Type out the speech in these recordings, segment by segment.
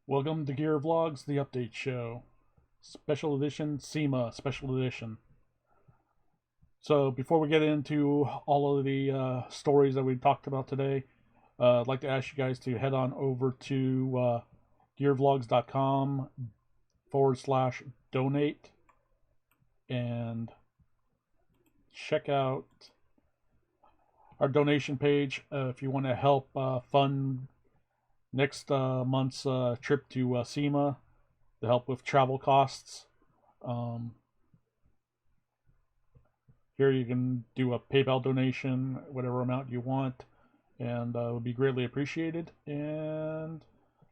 Welcome to Gear Vlogz, the update show. Special edition, SEMA special edition. So before we get into all of the stories that we talked about today, I'd like to ask you guys to head on over to gearvlogs.com/donate and check out our donation page if you want to help fund next month's trip to SEMA to help with travel costs. Here you can do a PayPal donation, whatever amount you want, and it would be greatly appreciated. And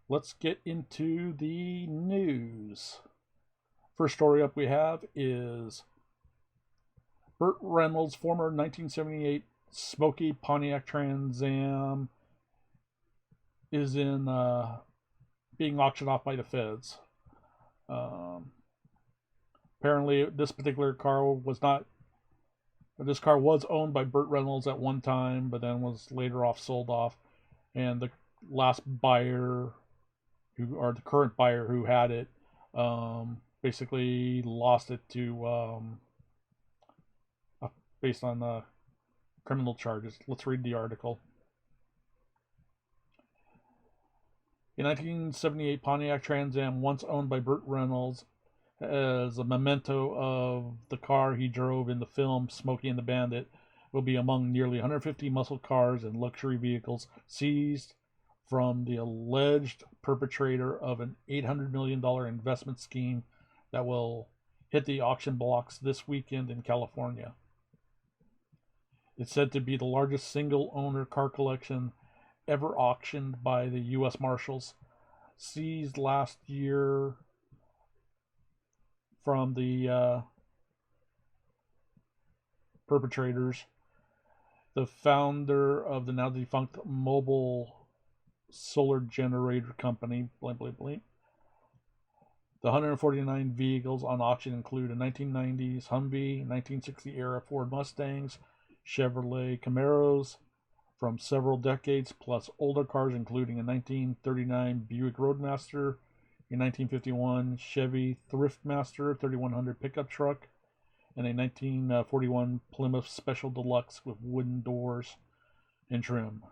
let's get into the news. First story up we have is Burt Reynolds' former 1978 Smokey Pontiac Trans Am is in being auctioned off by the feds. Apparently, this particular car was not. This car was owned by Burt Reynolds at one time, but then was later sold off, and the last buyer, or the current buyer who had it, basically lost it to based on criminal charges. Let's read the article. A 1978 Pontiac Trans Am, once owned by Burt Reynolds, as a memento of the car he drove in the film Smokey and the Bandit, will be among nearly 150 muscle cars and luxury vehicles seized from the alleged perpetrator of an $800 million investment scheme that will hit the auction blocks this weekend in California. It's said to be the largest single-owner car collection ever auctioned by the U.S. Marshals, seized last year from the perpetrators. The founder of the now defunct mobile solar generator company, blank, blank, blank. The 149 vehicles on auction include a 1990s Humvee, 1960 era Ford Mustangs, Chevrolet Camaros from several decades, plus older cars including a 1939 Buick Roadmaster, a 1951 Chevy Thriftmaster 3100 pickup truck, and a 1941 Plymouth Special Deluxe with wooden doors and trim.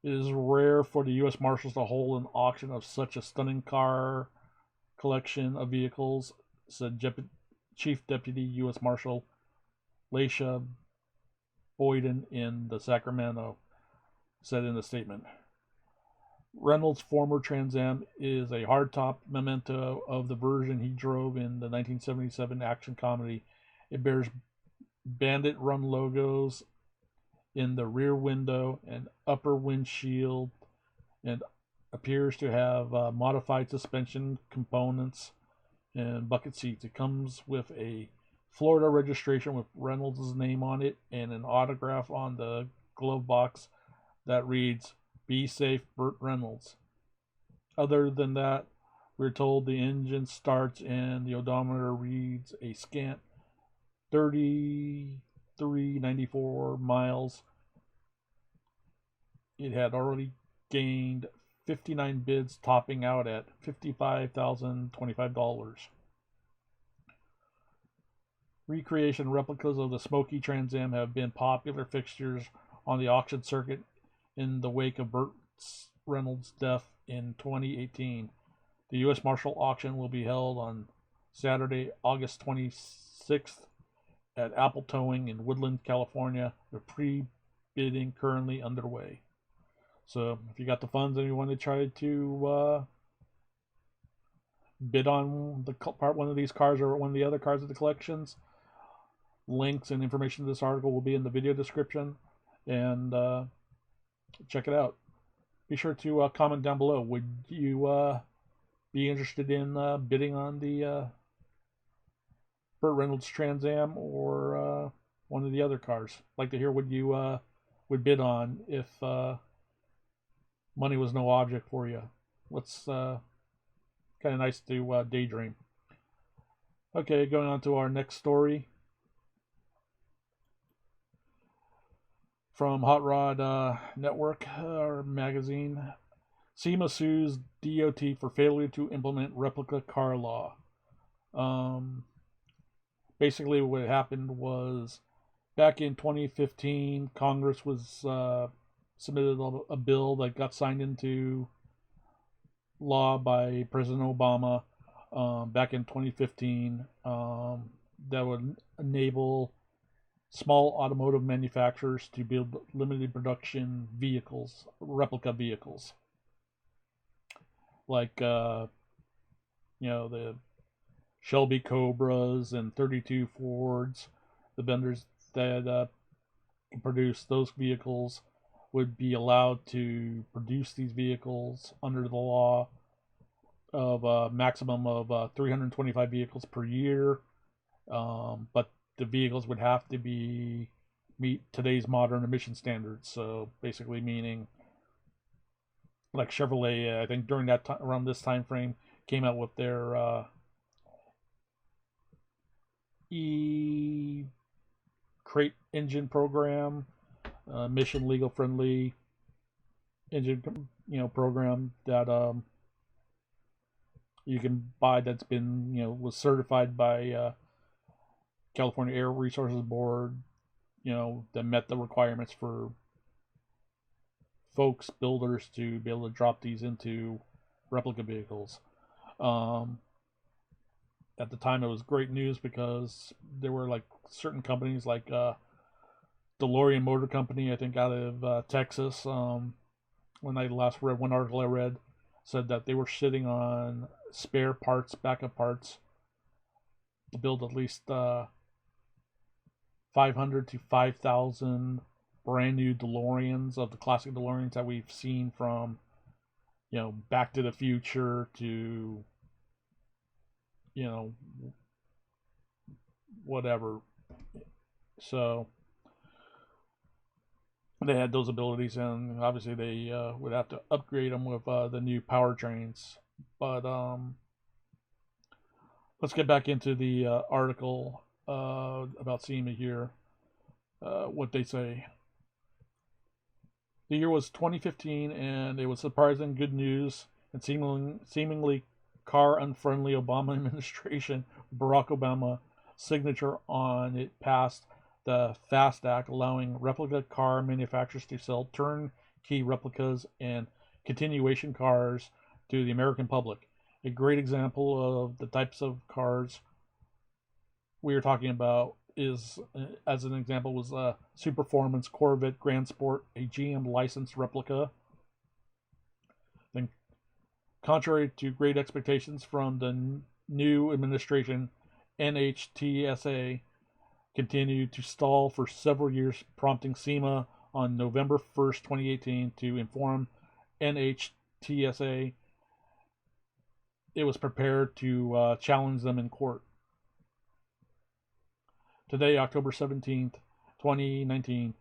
It is rare for the U.S. Marshals to hold an auction of such a stunning car collection of vehicles, said Chief Deputy U.S. Marshal Laisha Boyden in the Sacramento, said in a statement. Reynolds' former Trans Am is a hardtop memento of the version he drove in the 1977 action comedy. It bears Bandit Run logos in the rear window and upper windshield and appears to have modified suspension components and bucket seats. It comes with a Florida registration with Reynolds' name on it and an autograph on the glove box that reads, "Be safe, Burt Reynolds." Other than that, we're told the engine starts and the odometer reads a scant 3394 miles. It had already gained 59 bids, topping out at $55,025. Recreation replicas of the Smokey Trans Am have been popular fixtures on the auction circuit in the wake of Burt Reynolds' death in 2018. The U.S. Marshal auction will be held on Saturday, August 26th at Apple Towing in Woodland, California, with pre-bidding currently underway. So if you got the funds and you want to try to bid on one of these cars or one of the other cars of the collections, links and information to this article will be in the video description, and check it out. Be sure to comment down below. Would you be interested in bidding on the Burt Reynolds Trans Am or one of the other cars? I'd like to hear what you would bid on if money was no object for you. Let's kind of nice to daydream. Okay, going on to our next story. from Hot Rod Network or magazine. SEMA sues DOT for failure to implement replica car law. Basically, what happened was back in 2015, Congress was submitted a bill that got signed into law by President Obama back in 2015 that would enable small automotive manufacturers to build limited production vehicles, replica vehicles, like the Shelby Cobras and 32 Fords. The vendors that produce those vehicles would be allowed to produce these vehicles under the law of a maximum of 325 vehicles per year. But the vehicles would have to meet today's modern emission standards. So basically meaning like Chevrolet, I think during that time, around this time frame, came out with their crate engine program, mission legal friendly engine program that you can buy, that's been was certified by California Air Resources Board, that met the requirements for folks, builders, to be able to drop these into replica vehicles. At the time, it was great news because there were like certain companies like DeLorean Motor Company, I think out of Texas. When I last read one article I read, said that they were sitting on spare parts, backup parts, to build at least 500 to 5,000 brand new DeLoreans, of the classic DeLoreans that we've seen from, Back to the Future to, whatever. So they had those abilities, and obviously they would have to upgrade them with the new powertrains. But let's get back into the article about SEMA here. What they say. The year was 2015, and it was surprising good news and seemingly car-unfriendly Obama administration. Barack Obama signature on it passed the FAST Act, allowing replica car manufacturers to sell turnkey replicas and continuation cars to the American public. A great example of the types of cars we were talking about is, as an example, was a Superformance Corvette Grand Sport, a GM licensed replica. Then, contrary to great expectations from the new administration, NHTSA continued to stall for several years, prompting SEMA on November 1st, 2018, to inform NHTSA it was prepared to challenge them in court. Today, October 17th, 2019,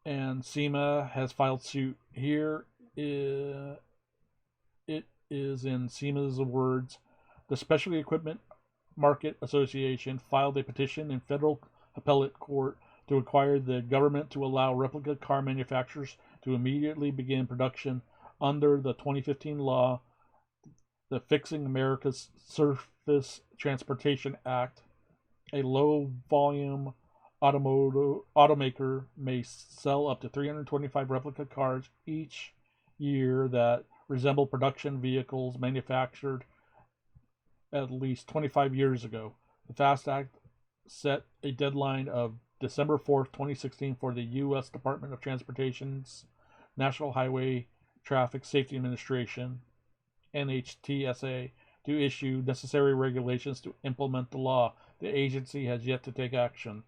and SEMA has filed suit. Here it is in SEMA's words. The Specialty Equipment Market Association filed a petition in federal appellate court to require the government to allow replica car manufacturers to immediately begin production under the 2015 law, the Fixing America's Surface Transportation Act. A low-volume automaker may sell up to 325 replica cars each year that resemble production vehicles manufactured at least 25 years ago. The FAST Act set a deadline of December 4th, 2016 for the U.S. Department of Transportation's National Highway Traffic Safety Administration, NHTSA, to issue necessary regulations to implement the law. The agency has yet to take action.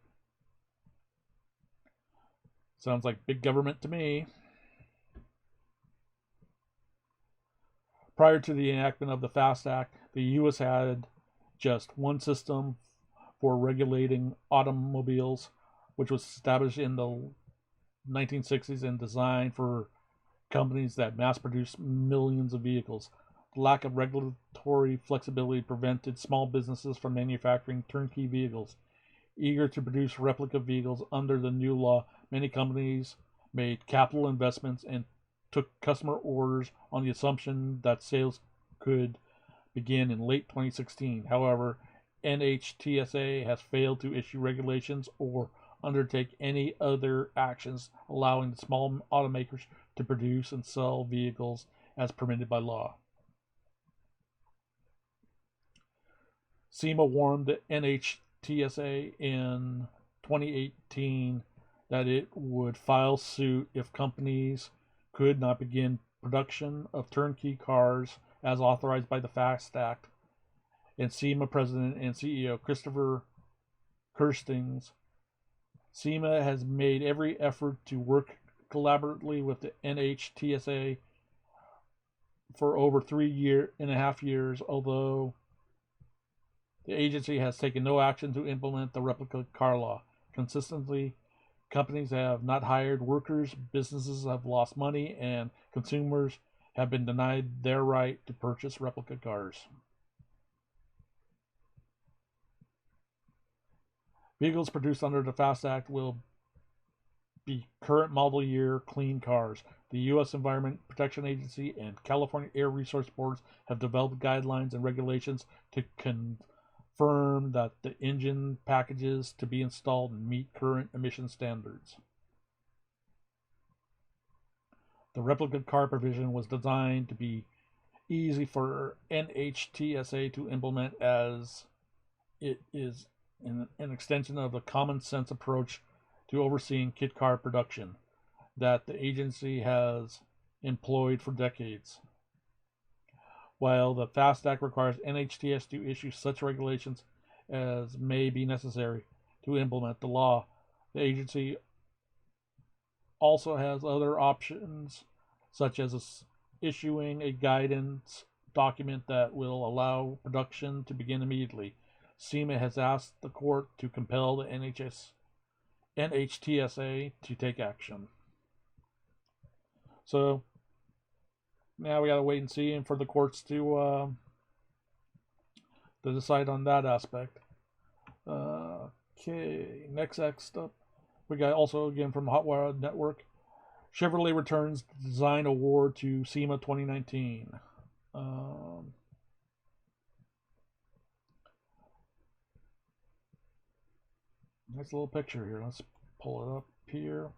Sounds like big government to me. Prior to the enactment of the FAST Act, the U.S. had just one system for regulating automobiles, which was established in the 1960s and designed for companies that mass-produce millions of vehicles. The lack of regulatory flexibility prevented small businesses from manufacturing turnkey vehicles. Eager to produce replica vehicles under the new law, many companies made capital investments, and took customer orders on the assumption that sales could begin in late 2016. However, NHTSA has failed to issue regulations or undertake any other actions allowing the small automakers to produce and sell vehicles as permitted by law. SEMA warned the NHTSA in 2018 that it would file suit if companies could not begin production of turnkey cars as authorized by the FAST Act. And SEMA President and CEO Christopher Kirstings, SEMA has made every effort to work collaboratively with the NHTSA for over 3.5 years, although the agency has taken no action to implement the replica car law. Consistently, companies have not hired workers, businesses have lost money, and consumers have been denied their right to purchase replica cars. Vehicles produced under the FAST Act will be current model year clean cars. The U.S. Environment Protection Agency and California Air Resource Boards have developed guidelines and regulations to confirm that the engine packages to be installed meet current emission standards. The replica car provision was designed to be easy for NHTSA to implement, as it is an extension of the common sense approach to overseeing kit car production that the agency has employed for decades. While the FAST Act requires NHTS to issue such regulations as may be necessary to implement the law, the agency also has other options, such as issuing a guidance document that will allow production to begin immediately. SEMA has asked the court to compel the NHTSA to take action. So now we gotta wait and see, and for the courts to decide on that aspect. Okay, next up, we got also again from Hot Wire Network. Chevrolet returns design award to SEMA 2019. Nice little picture here. Let's pull it up here.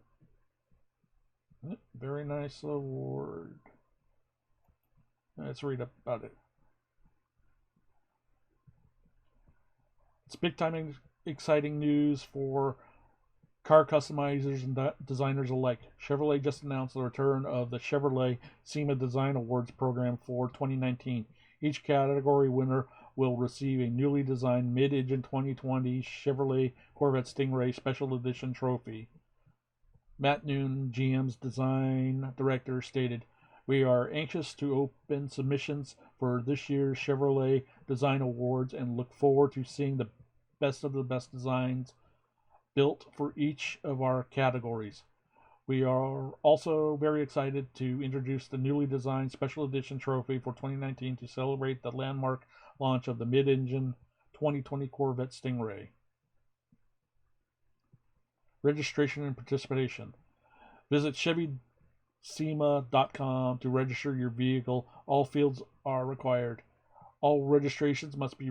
Very nice award. Let's read about it. It's big time exciting news for car customizers and designers alike. Chevrolet just announced the return of the Chevrolet SEMA Design Awards program for 2019. Each category winner will receive a newly designed mid-engine 2020 Chevrolet Corvette Stingray Special Edition trophy. Matt Noon, GM's design director, stated, "We are anxious to open submissions for this year's Chevrolet Design Awards and look forward to seeing the best of the best designs built for each of our categories. We are also very excited to introduce the newly designed Special Edition trophy for 2019 to celebrate the landmark launch of the mid-engine 2020 Corvette Stingray." Registration and participation. Visit ChevySEMA.com to register your vehicle. All fields are required. All registrations must be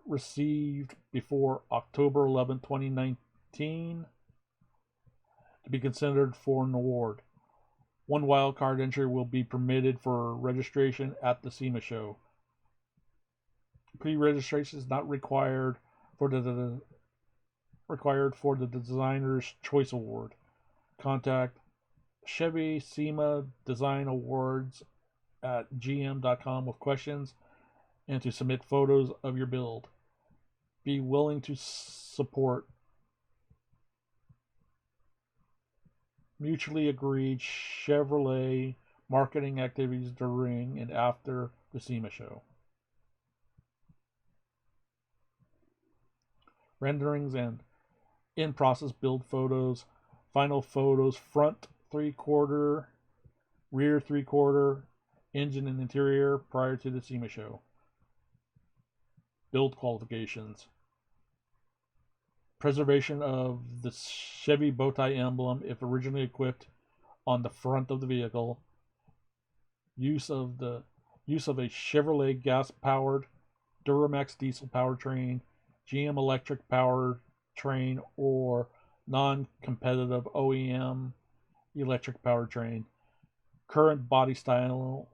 received before October 11, 2019 to be considered for an award. One wildcard entry will be permitted for registration at the SEMA show. Pre-registration is not required for the Designer's Choice Award. Contact Chevy SEMA Design Awards at gm.com with questions and to submit photos of your build. Be willing to support mutually agreed Chevrolet marketing activities during and after the SEMA show. Renderings and in-process build photos, final photos, front 3/4, rear 3/4, engine and interior prior to the SEMA show. Build qualifications. Preservation of the Chevy bowtie emblem if originally equipped on the front of the vehicle, use of a Chevrolet gas-powered Duramax diesel powertrain, GM electric powertrain, or non-competitive OEM electric powertrain. Current body style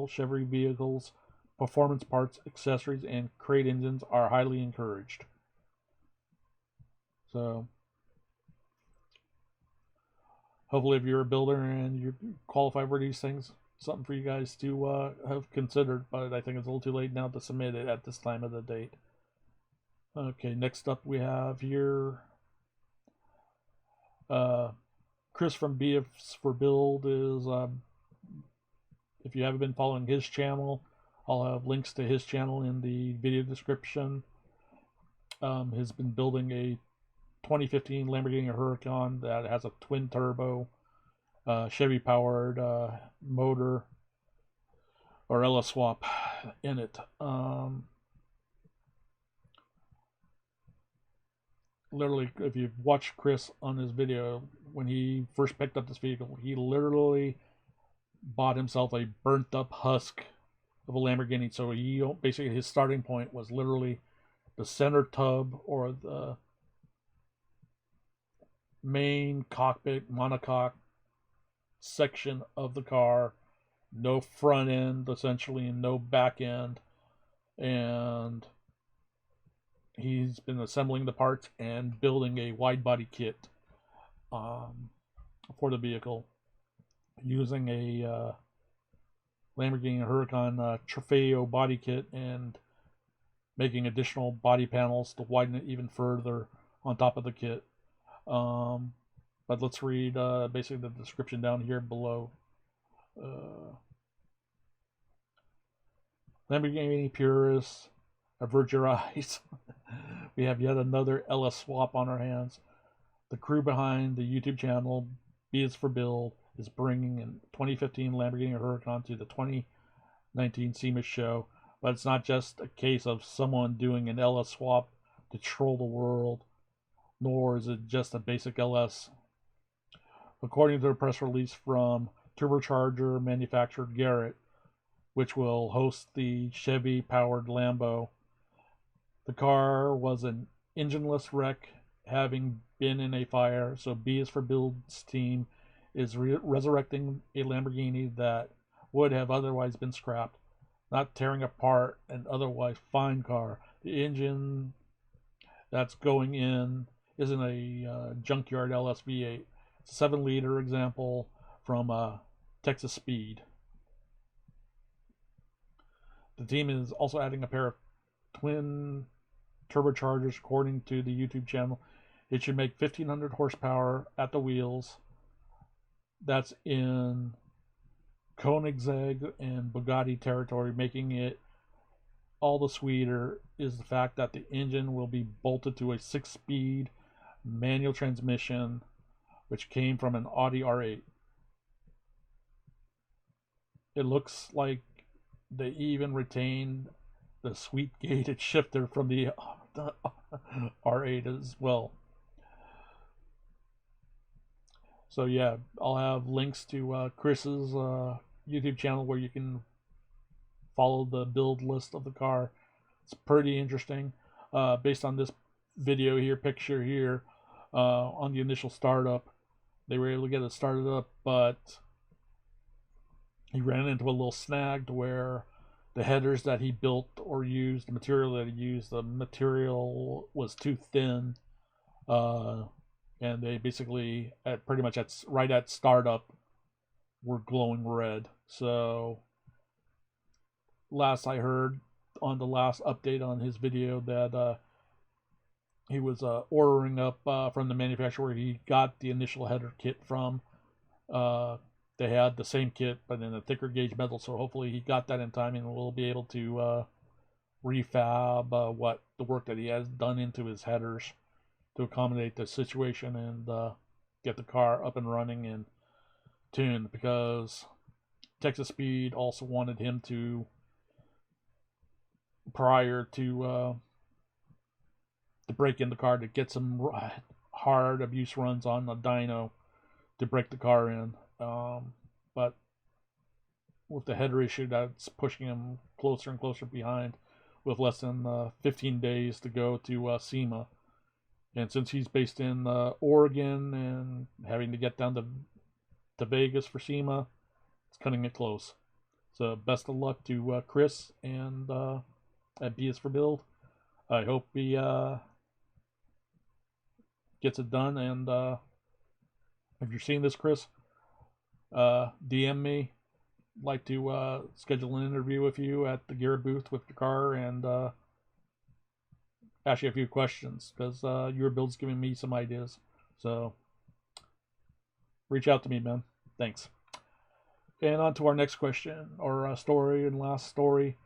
Chevy vehicles, performance parts, accessories, and crate engines are highly encouraged. So, hopefully, if you're a builder and you qualify for these things, something for you guys to have considered. But I think it's a little too late now to submit it at this time of the date. Okay, next up we have here Chris from BFs for Build is, if you haven't been following his channel, I'll have links to his channel in the video description. Has been building a 2015 Lamborghini Huracan that has a twin turbo Chevy powered motor or LS swap in it. Literally, if you watch Chris on his video, when he first picked up this vehicle, he literally bought himself a burnt up husk of a Lamborghini. So he basically, his starting point was literally the center tub or the main cockpit monocoque section of the car, no front end essentially and no back end, and he's been assembling the parts and building a wide body kit for the vehicle using a Lamborghini Huracan Trofeo body kit and making additional body panels to widen it even further on top of the kit. But let's read basically the description down here below. Lamborghini purists, avert your eyes. We have yet another LS swap on our hands. The crew behind the YouTube channel, B is for Build, is bringing in 2015 Lamborghini Huracan to the 2019 SEMA show. But it's not just a case of someone doing an LS swap to troll the world, nor is it just a basic LS. According to a press release from turbocharger manufacturer Garrett, which will host the Chevy-powered Lambo, the car was an engineless wreck, having been in a fire, so B is for Build's team is resurrecting a Lamborghini that would have otherwise been scrapped, not tearing apart an otherwise fine car. The engine that's going in isn't a junkyard LS V8. It's a 7-liter example from Texas Speed. The team is also adding a pair of twin turbochargers, according to the YouTube channel. It should make 1,500 horsepower at the wheels. That's in Koenigsegg and Bugatti territory. Making it all the sweeter is the fact that the engine will be bolted to a 6-speed manual transmission, which came from an Audi R8. It looks like they even retained the sweet gated shifter from the R8 as well. So yeah, I'll have links to Chris's YouTube channel where you can follow the build list of the car. It's pretty interesting. Based on this video here, picture here, on the initial startup, they were able to get it started up, but he ran into a little snag to where the headers that he built or used, the material that he used, the material was too thin, and they basically, right at startup, were glowing red. So last I heard on the last update on his video that he was ordering up from the manufacturer where he got the initial header kit from. They had the same kit, but in a thicker gauge metal, so hopefully he got that in time and will be able to refab what the work that he has done into his headers to accommodate the situation and get the car up and running and tuned, because Texas Speed also wanted him to, prior to break in the car, to get some hard abuse runs on the dyno to break the car in. But with the header issue, that's pushing him closer and closer behind, with less than 15 days to go to SEMA. And since he's based in Oregon and having to get down to Vegas for SEMA, it's cutting it close. So best of luck to Chris and at B is for Build. I hope he gets it done. And if you're seeing this, Chris, DM me. Like to schedule an interview with you at the Gear booth with your car and ask you a few questions, because your build's giving me some ideas. So reach out to me, man. Thanks. And on to our next question, or story, and last story.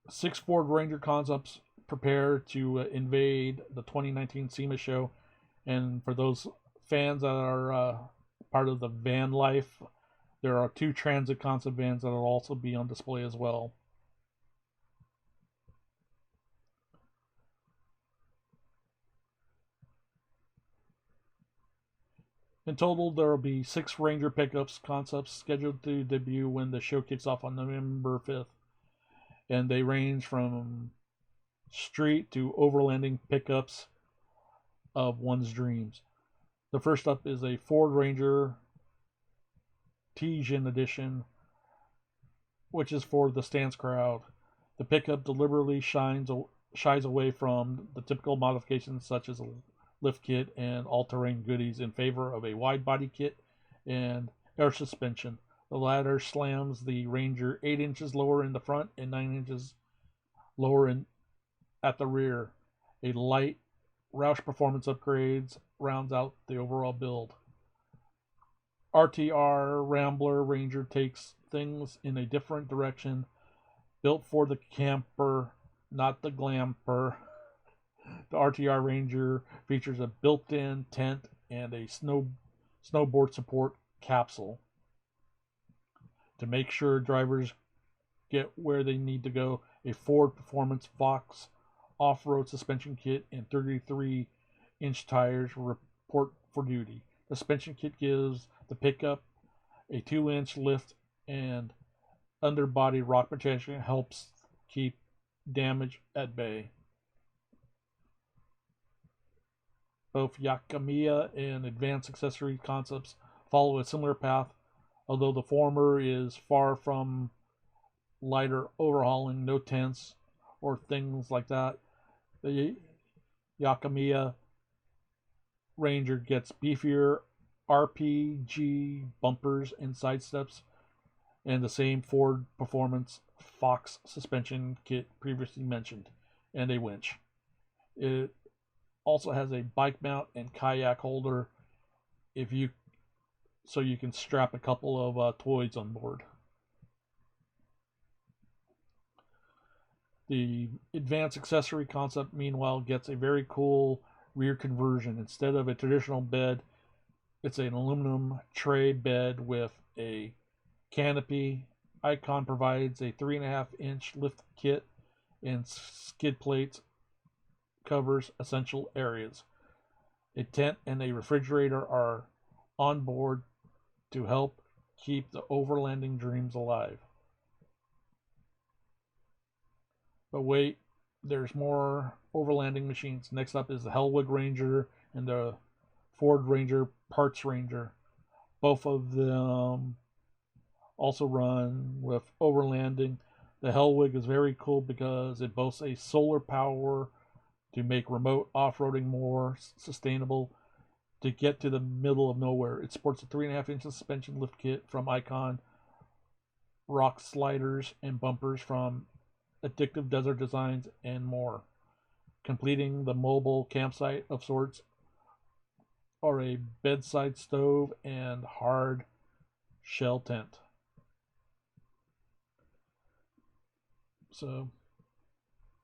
6 Ford Ranger concepts prepare to invade the 2019 SEMA show. And for those fans that are part of the van life, there are 2 transit concept vans that will also be on display as well. In total, there will be 6 Ranger pickups concepts scheduled to debut when the show kicks off on November 5th. And they range from street to overlanding pickups of one's dreams. The first up is a Ford Ranger T-Gen edition, which is for the stance crowd. The pickup deliberately shies away from the typical modifications such as a lift kit and all-terrain goodies in favor of a wide body kit and air suspension. The latter slams the Ranger 8 inches lower in the front and 9 inches lower at the rear. A light Roush performance upgrades rounds out the overall build. RTR Rambler Ranger takes things in a different direction. Built for the camper, not the glamper. The RTR Ranger features a built-in tent and a snowboard support capsule to make sure drivers get where they need to go. A Ford Performance Fox off-road suspension kit and 33-inch tires report for duty. The suspension kit gives the pickup a 2-inch lift, and underbody rock protection helps keep damage at bay. Both Yakamiya and Advanced Accessory Concepts follow a similar path, although the former is far from lighter overhauling, no tents or things like that. The Yakamiya Ranger gets beefier RPG bumpers and side steps, and the same Ford Performance Fox suspension kit previously mentioned, and a winch. It also has a bike mount and kayak holder so you can strap a couple of toys on board. The Advanced Accessory concept, meanwhile, gets a very cool rear conversion. Instead of a traditional bed, it's an aluminum tray bed with a canopy. Icon provides a 3.5-inch lift kit and skid plates covers essential areas. A tent and a refrigerator are on board to help keep the overlanding dreams alive. But wait, there's more overlanding machines. Next up is the Hellwood Ranger and the Ford Ranger Parts Ranger. Both of them also run with overlanding. The Hellwig is very cool because it boasts a solar power to make remote off-roading more sustainable. To get to the middle of nowhere, it sports a 3.5-inch suspension lift kit from Icon, rock sliders and bumpers from Addictive Desert Designs, and more. Completing the mobile campsite of sorts are a bedside stove and hard shell tent. So,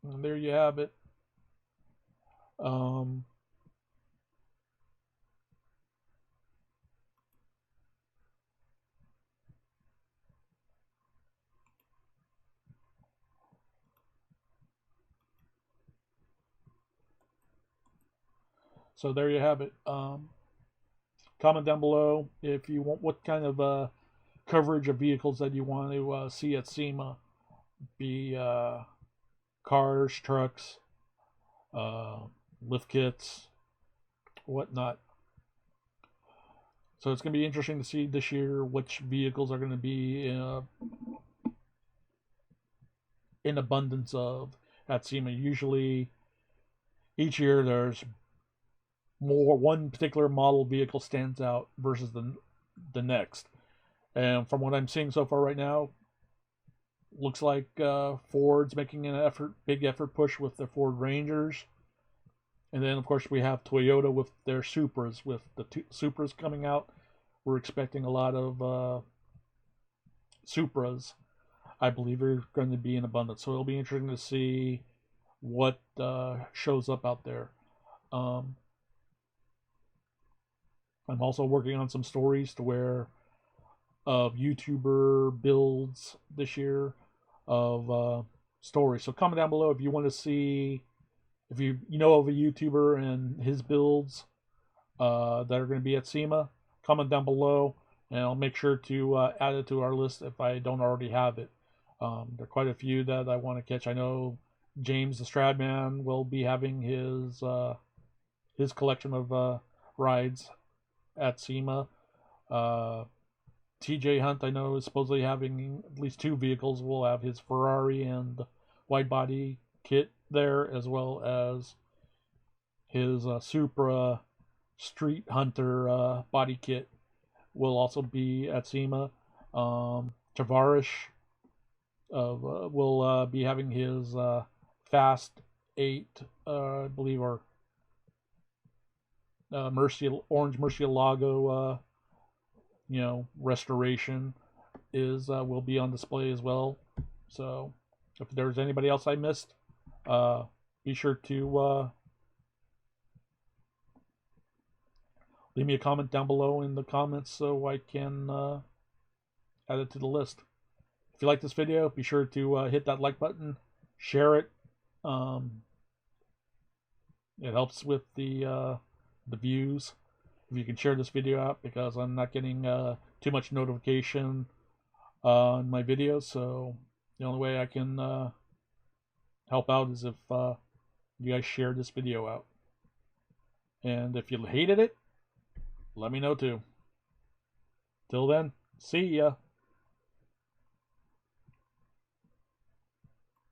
there you have it. So there you have it. Comment down below if you want what kind of coverage of vehicles that you want to see at SEMA. Be cars, trucks, lift kits, whatnot. So it's going to be interesting to see this year which vehicles are going to be in abundance of at SEMA. Usually, each year there's more, one particular model vehicle stands out versus the next. And from what I'm seeing so far right now, looks like Ford's making an big effort push with the Ford Rangers. And then, of course, we have Toyota with their Supras. With the Supras coming out, we're expecting a lot of Supras. I believe are going to be in abundance. So it'll be interesting to see what shows up out there. I'm also working on some stories to where of YouTuber builds this year of stories. So comment down below if you want to see, if you know of a YouTuber and his builds that are going to be at SEMA. Comment down below, and I'll make sure to add it to our list if I don't already have it. There are quite a few that I want to catch. I know James the Stradman will be having his collection of rides at SEMA. TJ Hunt, I know, is supposedly having at least 2 vehicles. We'll have his Ferrari and wide body kit there, as well as his Supra Street Hunter body kit will also be at SEMA. Tavares will be having his Fast 8, I believe, or Orange Murcielago, restoration will be on display as well. So if there's anybody else I missed, be sure to leave me a comment down below in the comments so I can add it to the list. If you like this video, be sure to hit that like button, share it. It helps with the views if you can share this video out, because I'm not getting too much notification on my videos. So the only way I can help out is if you guys share this video out. And if you hated it, let me know too. Till then, see ya.